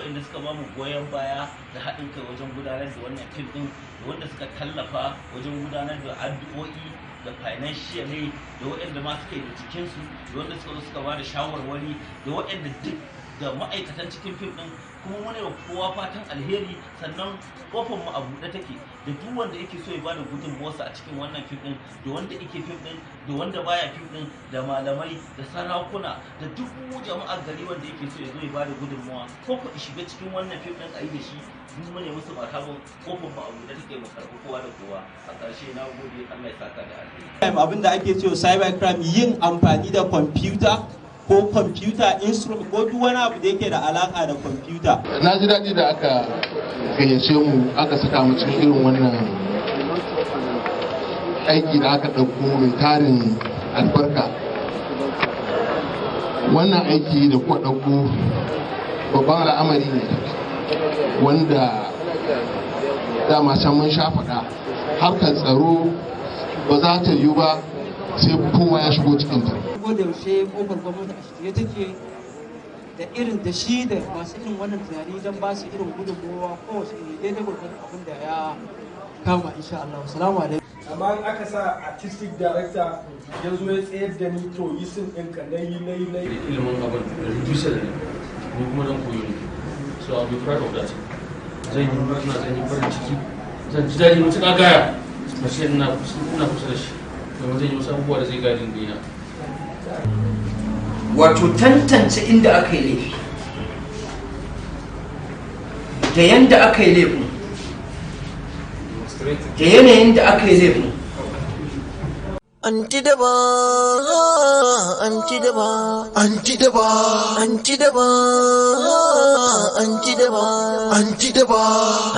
inda suka ba mu goyon baya da haɗin kai wajen gudanar da wannan fim ɗin, da wanda suka tallafa wajen gudanar da addu'o'i da financially, da waɗanda ma suke da jikinsu, da wanda suka ba da shawarwari, da waɗanda duk da ma'aikatan cikin fim ɗin. Kuma muna wa kowa fatan alheri, sannan kofar mu a buɗe take da duk wanda yake so ya bada gudunmuwarsa a cikin wannan fim ɗin, da wanda yake fim ɗin, da wanda baya fim ɗin, da malamai, da sarakuna, da duk jama'ar gari wanda yake so ya zo ya bada gudunmuwa ko ku shiga cikin wannan fim ɗin a yi da shi. Duk mune musu marhaban, kofar mu a buɗe take, mu karɓi kowa da kowa. A ƙarshe na gode, Allah ya saka da alheri. Abin da ake cewa cyber crime, yin amfani da kwamfuta ko kwamfuta instrument ko duk wani abu da yake da alaka da kwamfuta. Na ji daɗi da aka gayyace mu aka saka mu cikin irin wannan aiki da aka ɗauko mai tarin albarka. Wannan aiki da kuka ɗauko babban al'amari ne wanda dama can mun sha faɗa, harkar tsaro ba za ta yiwu ba sai kowa ya shigo cikinta. Ko da yaushe kofar gwamnati a shirye take da irin da shi da masu irin wannan tunani don ba su irin gudunmowa kowace iri daidai gwargwadon abin da ya kama insha Allah. Assalamu alaikum. Amma in aka sa artistic director ya zo ya tsayar da ni to yi sin ɗinka na yi. Ilimin abin da producer ne, ni kuma dan koyo ne. So I'll be proud of that. Zan yi murna, zan yi farin ciki, zan ji daɗi mutuƙa gaya. Mace ina kusa da shi. Domin zan yi wasu abubuwa da zai gadin dina. Wato tantance inda aka yi laifi da yanda aka yi laifin da yanayin da aka yi laifin. Anti daba, anti daba, anti daba, anti daba, anti daba, anti daba.